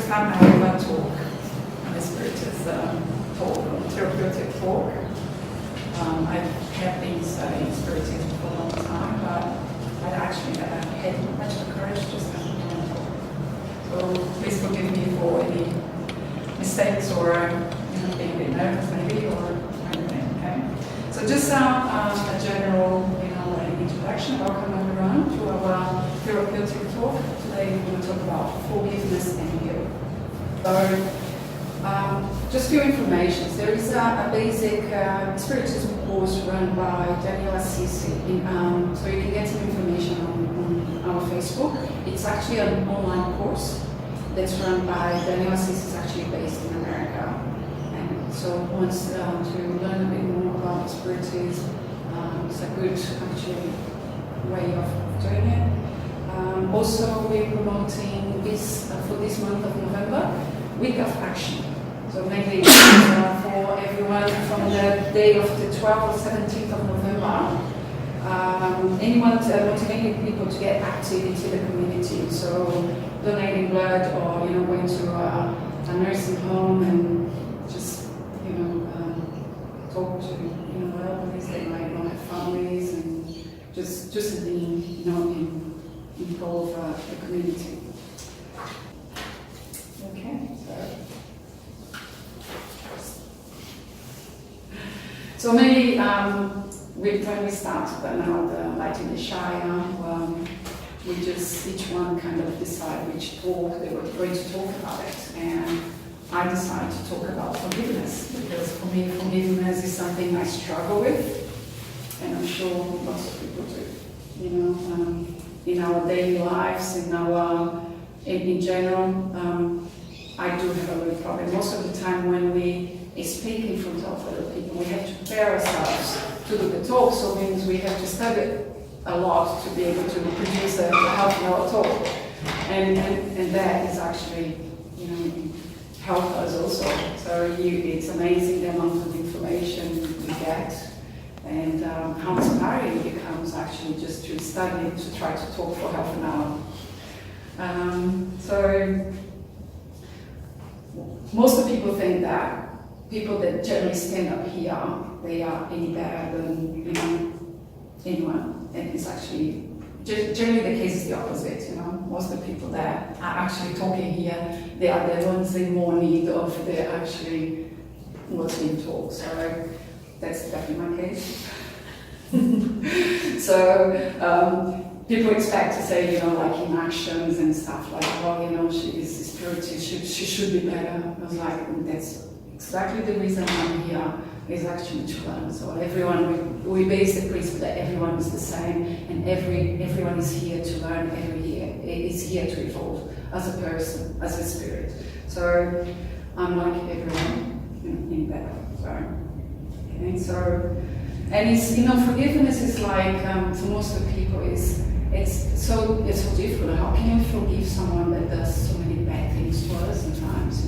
time I ever talk on the Spiritist talk, on Therapeutic talk. I have been studying Spiritism for a long time, but I actually never had much of the courage to stand up and talk. So please forgive me for any mistakes or being a bit nervous maybe or anything. Okay. So just a general introduction. Welcome everyone to our Therapeutic talk. Today we're going to talk about forgiveness and guilt. So just a few information. There is a basic Spiritism course run by Daniel Assisi. So you can get some information on our Facebook. It's actually an online course that's run by Daniel Assisi. Is actually based in America. And so wants to learn a bit more about Spiritism. It's a good actually way of doing it. Also, we're promoting this for this month of November, Week of Action. So maybe for everyone from the day of the 12th or 17th of November, anyone motivating people to get active into the community. So donating blood or going to a nursing home and just talk to elderly, they might not have families, and just being involved the community. Okay, so maybe when we start now the Light in the Shire, we just each one kind of decide which talk they were going to talk about it, and I decided to talk about forgiveness because for me forgiveness is something I struggle with, and I'm sure lots of people do. In our daily lives, in general, I do have a little problem. Most of the time when we speak in front of other people, we have to prepare ourselves to do the talk, so it means we have to study a lot to be able to produce a half-an-hour talk. And that is actually, help us also. So it's amazing the amount of information we get. And how inspiring it becomes actually just to study, to try to talk for half an hour. So most of the people think that people that generally stand up here, they are any better than anyone. And it's actually generally the case is the opposite. Most of the people that are actually talking here, they are the ones in more need of actually what's being taught. So that's definitely my case. So people expect to say, like in actions and stuff like, well, she is a spiritist, she should be better. I was like, that's exactly the reason I'm here, is actually to learn. So everyone, we base the principle that everyone is the same, and everyone is here to learn every year. It is here to evolve as a person, as a spirit. So I'm like everyone in better. Okay, so, and it's forgiveness is like for most of the people it's so difficult. How can you forgive someone that does so many bad things to us sometimes?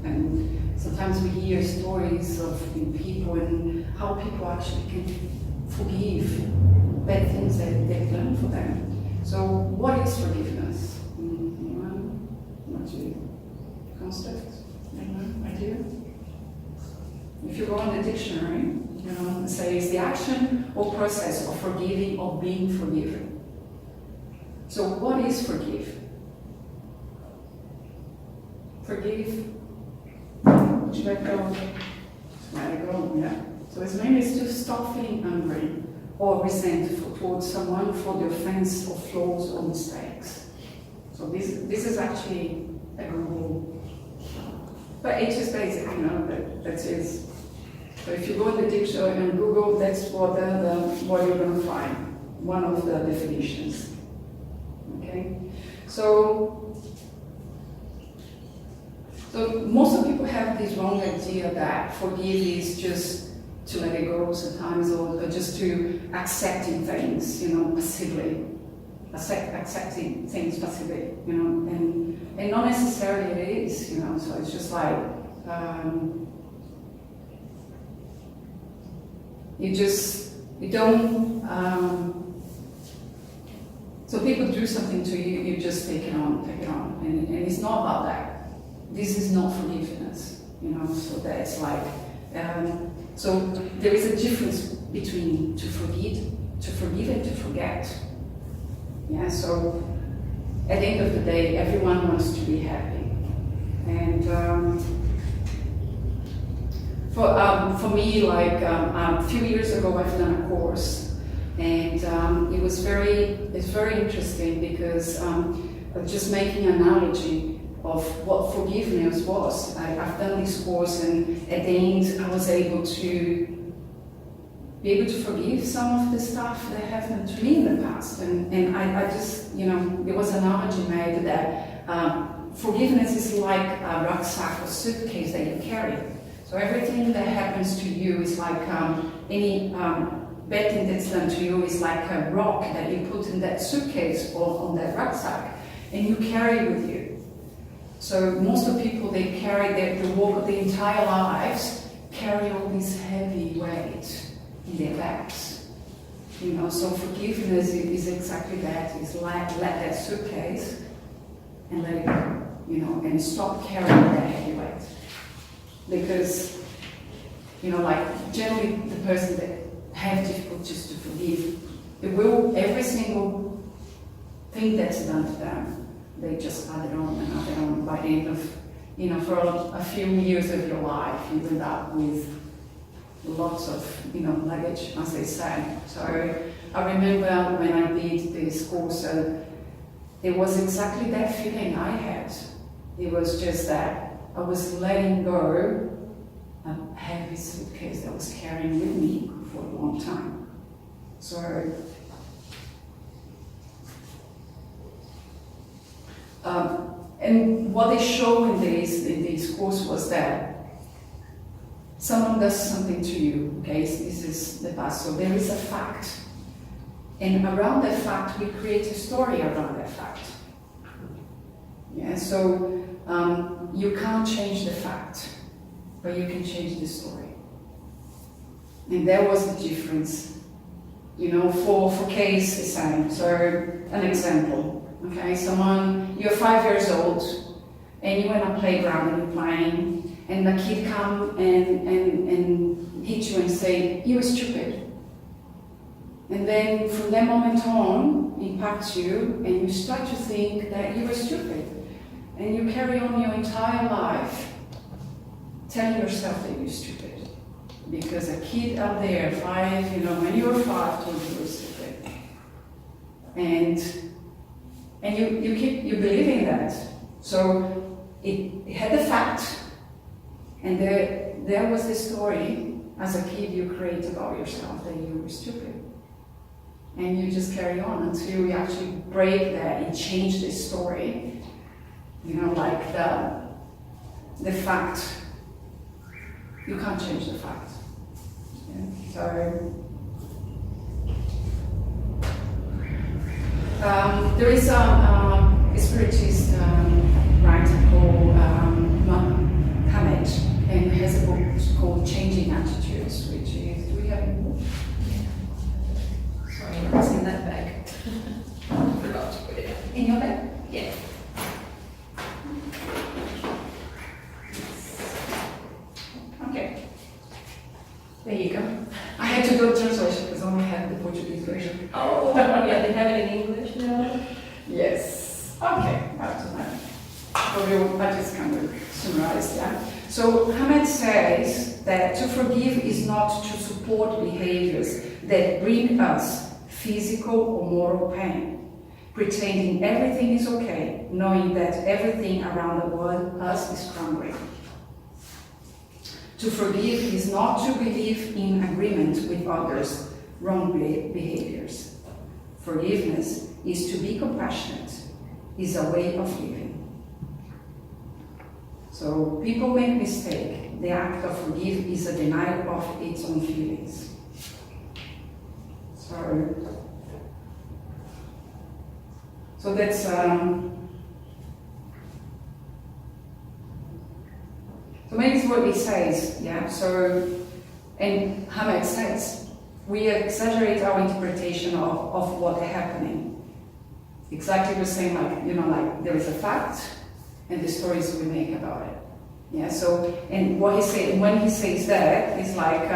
And sometimes we hear stories of people and how people actually can forgive bad things that they've done for them. So what is forgiveness? Anyone? What's your concept? Anyone? Idea? If you go on the dictionary, it says the action or process of forgiving or being forgiven. So what is forgive? Forgive. Let go. Let go, yeah. So it's mainly to stop feeling angry or resentful towards someone for the offense or flaws or mistakes. So this is actually a Google, but it's just basic, that's it. So if you go in the dictionary and Google, that's what you're going to find, one of the definitions. Okay, so most of people have this wrong idea that forgive is just to let it go sometimes, or just to accepting things, passively, accepting things passively, and not necessarily it is, So it's just like. You don't So people do something to you, you just take it on, and it's not about that. This is not forgiveness, you know. So that's like, so there is a difference between to forgive and to forget. Yeah. So at the end of the day, everyone wants to be happy, and for me, like a few years ago, I've done a course. And it's very interesting because just making an analogy of what forgiveness was. I've done this course, and at the end, I was able to forgive some of the stuff that happened to me in the past. And I just, you know, there was an analogy made that forgiveness is like a rucksack or suitcase that you carry. So everything that happens to you is like any bad thing that's done to you is like a rock that you put in that suitcase or on that rucksack, and you carry with you. So most of the people, they carry they walk the entire lives, carry all this heavy weight in their backs. You know, so forgiveness is exactly that. Is let that suitcase and let it go. You know, and stop carrying that heavy weight. Because, you know, like generally the person that have difficulties to forgive, it will, every single thing that's done to them, they just add it on and add it on. By the end of, you know, for a few years of your life, you end up with lots of, you know, luggage, as they say. So I remember when I did this course, it was exactly that feeling I had. It was just that I was letting go a heavy suitcase that I was carrying with me for a long time. So, and what they show in this course was that someone does something to you, okay, so this is the past, so there is a fact. And around that fact, we create a story around that fact. Yeah, so you can't change the fact, but you can change the story. And that was the difference, you know, for case the same. So an example, okay, you're 5 years old and you're in a playground and you're playing, and the kid come and hit you and say, "You were stupid." And then from that moment on, it impacts you and you start to think that you were stupid. And you carry on your entire life telling yourself that you're stupid. Because a kid out there, 5, you know, when you were 5, told you were stupid. And you believe in that. So it had the fact, and there was the story as a kid you create about yourself that you were stupid. And you just carry on until you actually break that and change the story. You know, like the fact, you can't change the fact. Yeah. So there is a Spiritist writer called Hamed, and he has a book called Changing Attitudes, which is, do we have a book? Sorry, it's in that bag. I forgot to put it in your bag? Yeah. Okay. There you go. I had to go translation because I only had the Portuguese version. Oh, yeah, they have it in English now? Yes. Okay, that's enough. I just kind of summarized that. So Hamed says that to forgive is not to support behaviors that bring us physical or moral pain, pretending everything is okay, knowing that everything around the world us is crumbling. To forgive is not to believe in agreement with others' wrong behaviors. Forgiveness is to be compassionate, is a way of living. So people make mistakes. The act of forgive is a denial of its own feelings. So that's so maybe it's what he says, yeah. So, and Hamed says we exaggerate our interpretation of what's happening. exactly the same, like, you know, like there is a fact and the stories we make about it. Yeah, so, and what he said, when he says that, it's like,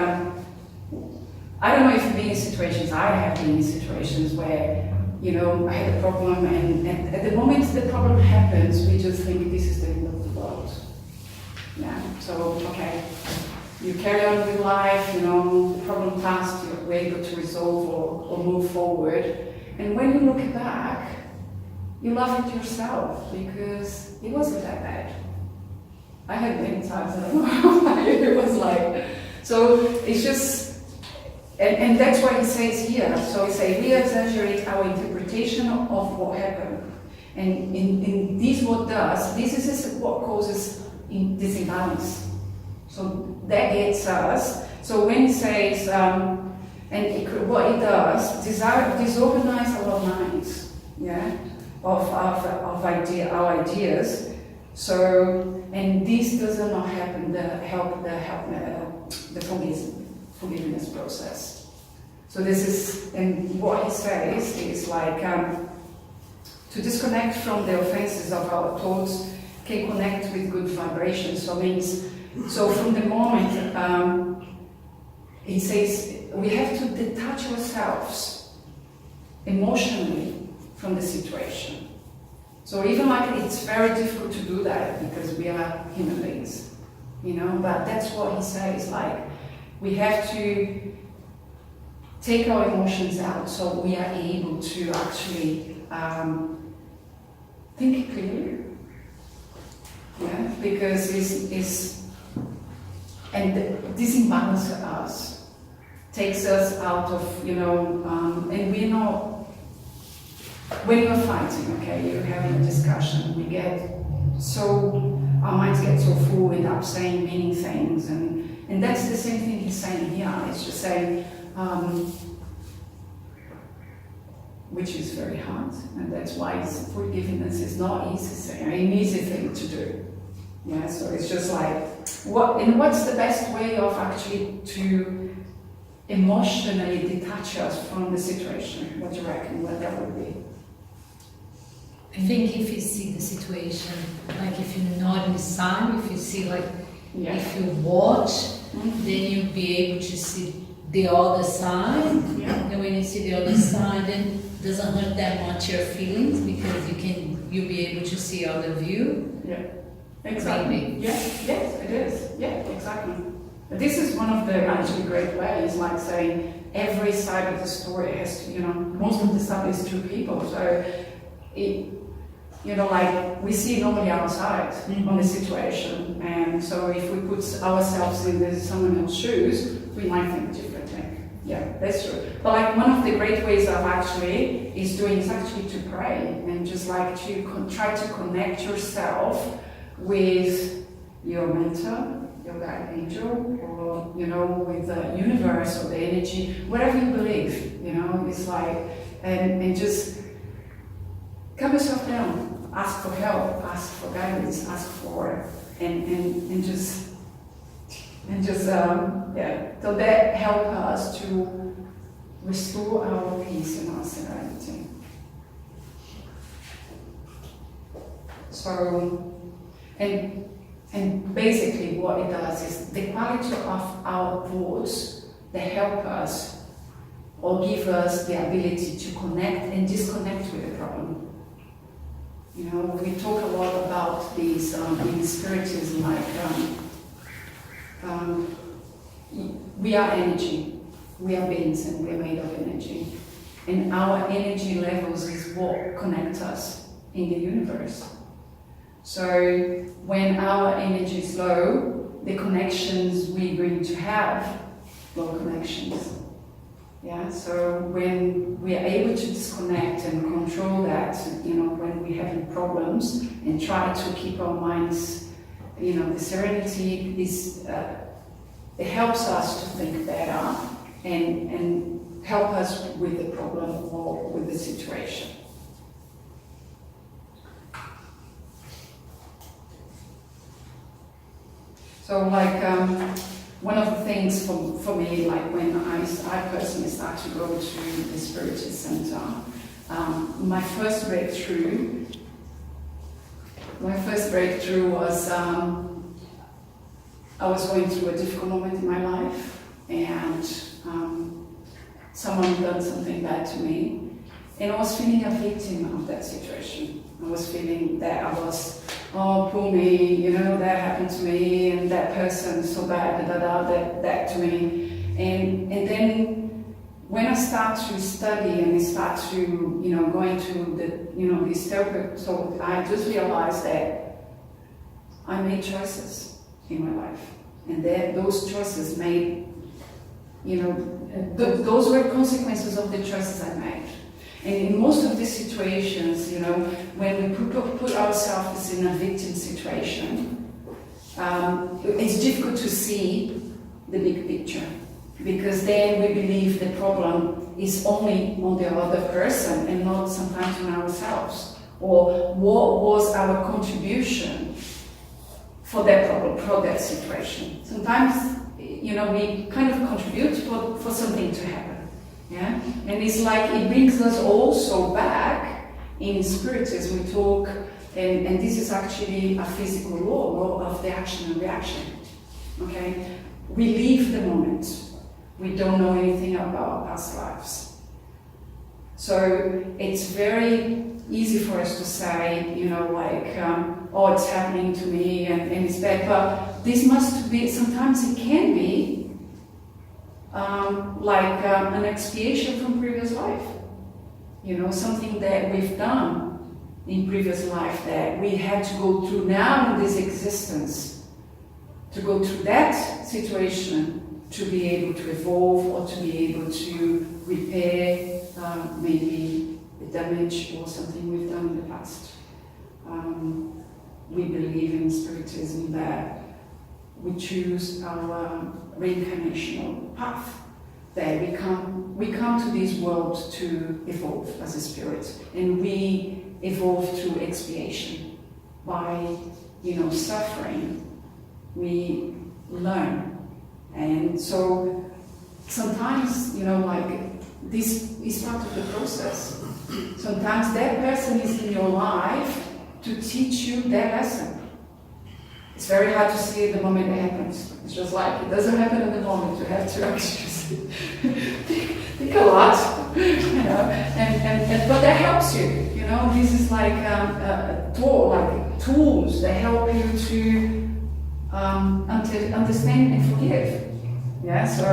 I don't know if you've been in situations, I have been in situations where, you know, I had a problem and at the moment the problem happens, we just think this is the end of the world. Yeah, so, okay, you carry on with life, you know, the problem passed, you're able to resolve or move forward. And when you look back, you laugh at yourself because it wasn't that bad. I had many times, I don't know, it was like, so it's just, and that's what he says here. So he says, we exaggerate our interpretation of what happened. And in this what does, this is what causes this imbalance. So that gets us, so when he says, what it does, disorganize our minds, yeah, of our ideas. So, and this does not happen, the forgiveness process. So this is, and what he says is like, to disconnect from the offenses of our thoughts can connect with good vibrations. So means, so from the moment, he says, we have to detach ourselves emotionally from the situation. So even like it's very difficult to do that because we are human beings, you know, but that's what he says, like we have to take our emotions out so we are able to actually think clearly. Yeah, because and this imbalance us, takes us out of, you know, and we know, when you're fighting, okay, you're having a discussion, we get so, our minds get so full, we end up saying many things, and that's the same thing he's saying here. It's just saying, which is very hard, and that's why forgiveness is not an easy thing to do. Yeah, so it's just like, what's the best way of actually to emotionally detach us from the situation? What do you reckon, what that would be? I think if you see the situation, like if you're not inside, if you see like, if you watch, then you'll be able to see the other side. And when you see the other side, then it doesn't hurt that much your feelings because you'll be able to see other view. Yeah, exactly. Yes, it is. Yeah, exactly. This is one of the actually great ways, like saying every side of the story has to, you know, most of the stuff is two people. So it, you know, like we see normally outside on the situation, and so if we put ourselves in someone else's shoes, we might think differently. Yeah, that's true. But like one of the great ways of actually is actually to pray and just like to try to connect yourself with your mentor, your guide angel, or you know, with the universe or the energy, whatever you believe. You know, it's like and just calm yourself down. Ask for help, ask for guidance, ask for, and just, so that help us to restore our peace and our serenity. So, and basically what it does is the quality of our thoughts that help us or give us the ability to connect and disconnect with the problem. You know, we talk a lot about these in Spiritism, like we are energy, we are beings, and we are made of energy. And our energy levels is what connects us in the universe. So when our energy is low, the connections we're going to have low connections. Yeah, so when we are able to disconnect and control that, you know, when we're having problems and try to keep our minds, you know, the serenity is, it helps us to think better and help us with the problem or with the situation. So like, one of the things for me, like when I personally start to go to the Spiritist Center, My first breakthrough was I was going through a difficult moment in my life, and someone done something bad to me, and I was feeling a victim of that situation. I was feeling that I was, oh, poor me, you know, that happened to me, and that person so bad, that to me. And then when I start to study and I start to, you know, go into the, you know, this therapeutic, so I just realized that I made choices in my life, and that those choices made, you know, those were consequences of the choices I made. And in most of these situations, you know, when we put ourselves in a victim situation, it's difficult to see the big picture, because then we believe the problem is only on the other person and not sometimes on ourselves. Or what was our contribution for that problem, for that situation. Sometimes, you know, we kind of contribute for something to happen. Yeah? And it's like it brings us also back in Spiritism. We talk, and this is actually a physical law of the action and reaction. Okay? We live the moment. We don't know anything about past lives. So it's very easy for us to say, you know, like, oh, it's happening to me and it's bad. But this must be, sometimes it can be like an expiation from previous life. You know, something that we've done in previous life that we had to go through now in this existence, to go through that situation to be able to evolve or to be able to repair maybe the damage or something we've done in the past. We believe in Spiritism that we choose our reincarnational path, that we come to this world to evolve as a spirit, and we evolve through expiation. By, you know, suffering, we learn. And so sometimes, you know, like, this is part of the process. Sometimes that person is in your life to teach you that lesson. It's very hard to see at the moment it happens. It's just like, it doesn't happen at the moment. You have to actually think a lot, you know, but that helps you. You know, this is like a tool, like tools that help you to understand and forgive. Yeah, so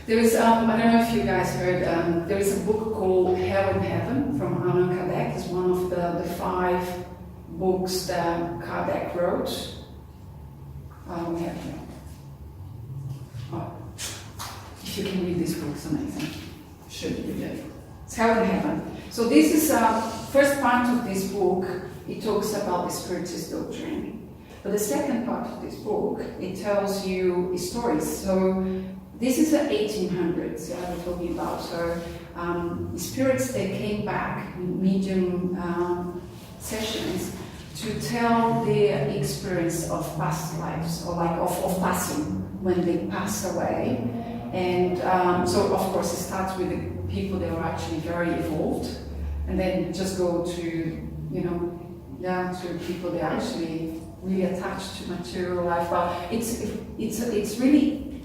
there is, I don't know if you guys heard, there is a book called Hell and Heaven from Allan Kardec. It's one of the 5 books that Kardec wrote. We have here. Oh, if you can read this book, it's amazing. Should read it. It's Hell and Heaven. So this is first part of this book. It talks about the Spiritist doctrine. But the second part of this book, it tells you stories. So this is the 1800s, yeah, we're talking about. So spirits, they came back in medium sessions to tell their experience of past lives, or like of passing, when they pass away. And so, of course, it starts with the people that are actually very evolved, and then just go to, you know, down to people that are actually really attached to material life. But it's really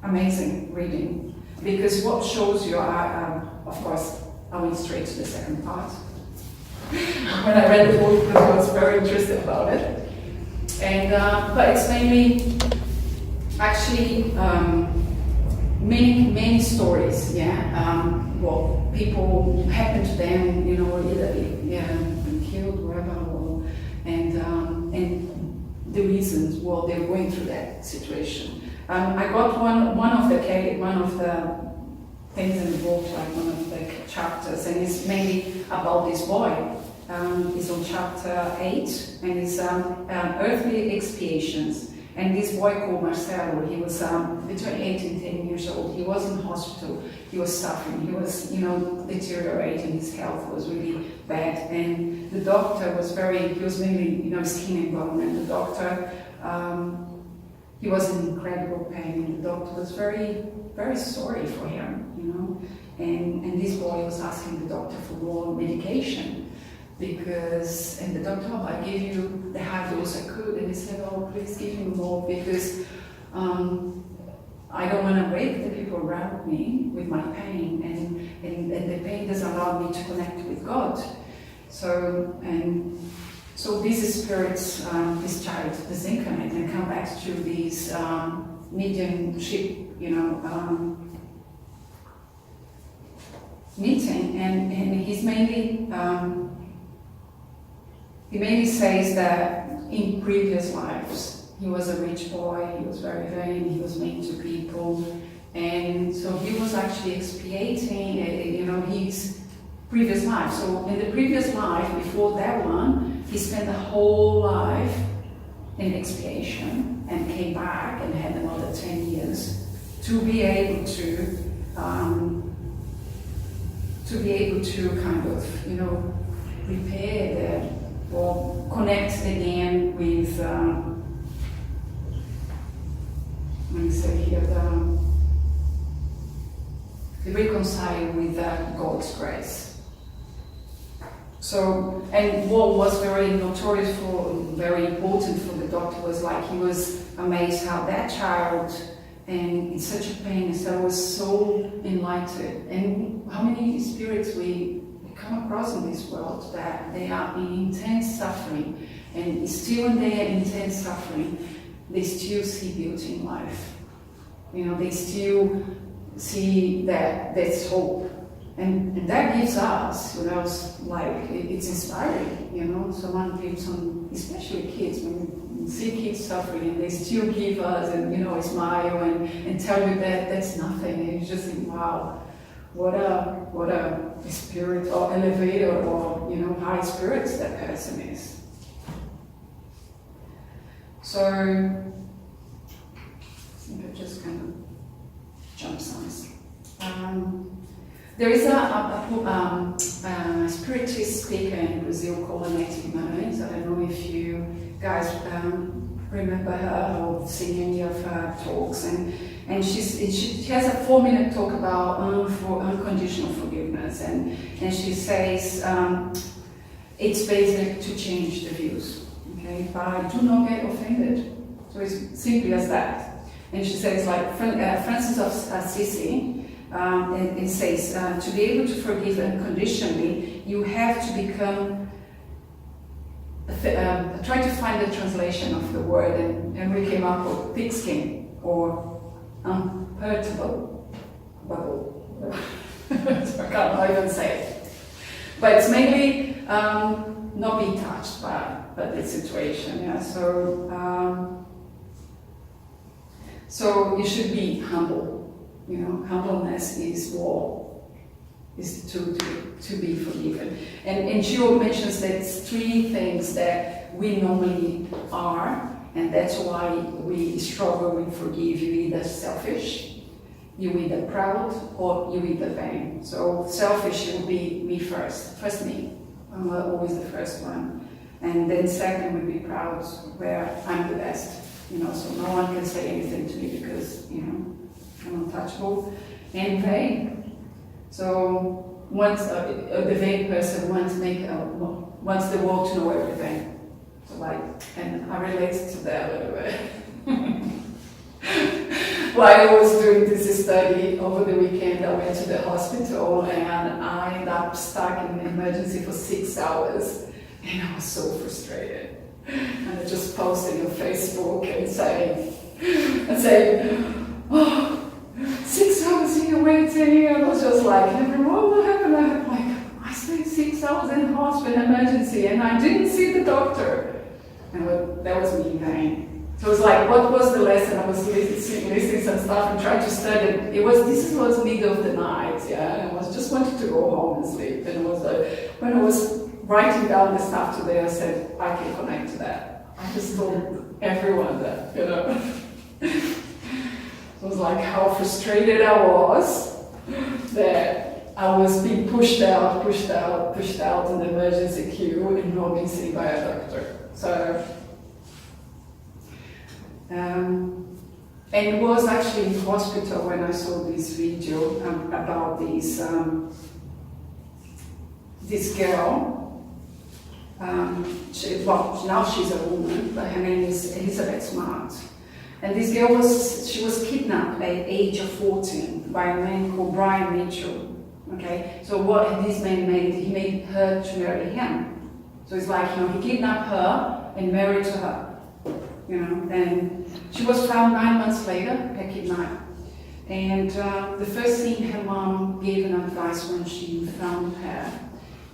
amazing reading, because what shows you, of course, I went straight to the second part. When I read the book, I was very interested about it. And but it's mainly actually many stories, yeah. What people happen to them, you know, either been killed, wherever, and the reasons why they're going through that situation. I got one of the things in the book, like one of the chapters, and it's mainly about this boy. It's on chapter 8, and it's earthly expiations. And this boy called Marcelo, he was between 8 and 10 years old. He was in hospital. He was suffering. He was, you know, deteriorating. His health was really bad. And the doctor was he was mainly, you know, skin and bone. And the doctor he was in incredible pain, and the doctor was very, very sorry for him, you know. And this boy was asking the doctor for more medication because, and the doctor, oh, I gave you the high dose I could, and he said, oh, please give me more because I don't want to wake the people around me with my pain, and the pain doesn't allow me to connect with God. So these spirits discharge, disincarnate, and come back to these mediumship, you know, meeting, and he's mainly he mainly says that in previous lives he was a rich boy, he was very vain, he was mean to people, and so he was actually expiating, you know, his previous life. So in the previous life, before that one, he spent the whole life in expiation and came back and had another 10 years to be able to kind of, you know, repair that or connect again with, let me say here, the reconcile with God's grace. So, and what was very notorious for, very important for the doctor was like he was amazed how that child, and in such a pain, so was so enlightened, and how many spirits we come across in this world that they are in intense suffering, and still in their intense suffering, they still see beauty in life. You know, they still see that there's hope. And that gives us, you know, like, it's inspiring, you know, someone gives some, especially kids, when you see kids suffering and they still give us, and, you know, a smile and tell you that that's nothing, and you just think, wow, what a spirit or elevator or, you know, high spirits that person is. So, I think I just kind of jump size. There is a Spiritist speaker in Brazil called Allan Kardec. I don't know if you guys remember her or seen any of her talks. And she has a 4-minute talk about unconditional forgiveness. And she says it's basic to change the views. Okay, but do not get offended. So it's simply as that. And she says, like Francis of Assisi, it says, to be able to forgive unconditionally, you have to become, try to find the translation of the word, and we came up with thick skin, or unperturbable. So I can't even say it. But it's mainly not being touched by the situation, yeah. So you should be humble. You know, humbleness is to be forgiven. And she mentions that it's 3 things that we normally are, and that's why we struggle with forgive. You either selfish, you either proud, or you either vain. So selfish will be me first me. I'm always the first one. And then second would be proud, where I'm the best. You know, so no one can say anything to me because, you know, I'm untouchable. And vain. So once the vain person wants the world to know everything. So like, and I relate to that a little bit. While I was doing this study over the weekend, I went to the hospital and I ended up stuck in emergency for 6 hours, and I was so frustrated. And I just posted on Facebook and saying, oh, 6 hours here waiting, and I was just like, what happened? I'm like, I stayed 6 hours in hospital emergency and I didn't see the doctor. And that was me in vain. So it was like, what was the lesson? I was listening some stuff and trying to study. This was middle of the night, yeah, and I was just wanted to go home and sleep. And it was like, when I was writing down the stuff today, I said, I can connect to that. I just told everyone that, you know. It was like how frustrated I was that I was being pushed out in the emergency queue and not being seen by a doctor. So And was actually in hospital when I saw this video about this girl. Now she's a woman, but her name is Elizabeth Smart. And this girl was kidnapped at the age of 14 by a man called Brian Mitchell. Okay, so what this man made, he made her to marry him. So it's like, he kidnapped her and married to her. And she was found 9 months later, her kidnapped. And the first thing her mom gave an advice when she found her,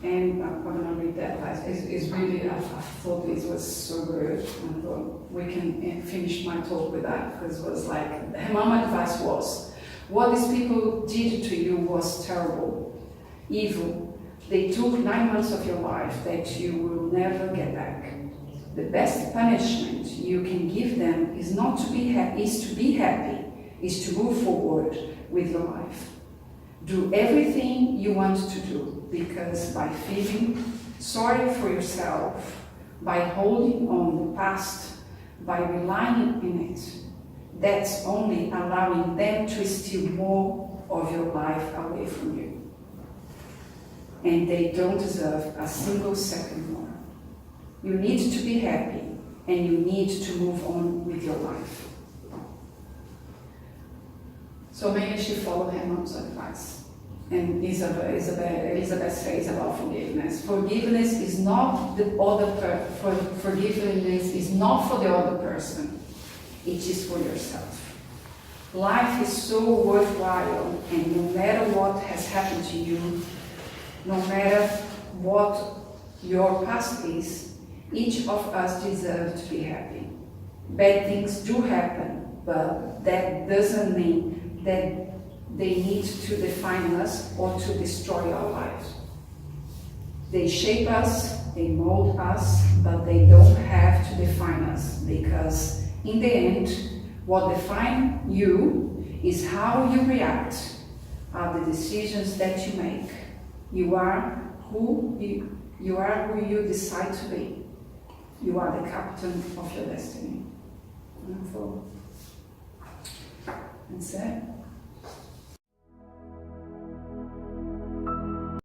and I'm going to read that advice, is really, I thought this was so good. I thought we can finish my talk with that, because it was like, her mom's advice was, what these people did to you was terrible, evil. They took 9 months of your life that you will never get back. The best punishment you can give them is not to be happy, is to be happy, is to move forward with your life. Do everything you want to do, because by feeling sorry for yourself, by holding on the past, by relying on it, that's only allowing them to steal more of your life away from you. And they don't deserve a single second more. You need to be happy, and you need to move on with your life. So maybe she followed her mom's advice. And Elizabeth says about forgiveness. Forgiveness is not the other forgiveness is not for the other person. It is for yourself. Life is so worthwhile, and no matter what has happened to you, no matter what your past is, each of us deserves to be happy. Bad things do happen, but that doesn't mean that they need to define us or to destroy our lives. They shape us, they mold us, but they don't have to define us, because in the end, what defines you is how you react, are the decisions that you make. You are who you decide to be. You are the captain of your destiny. That's it.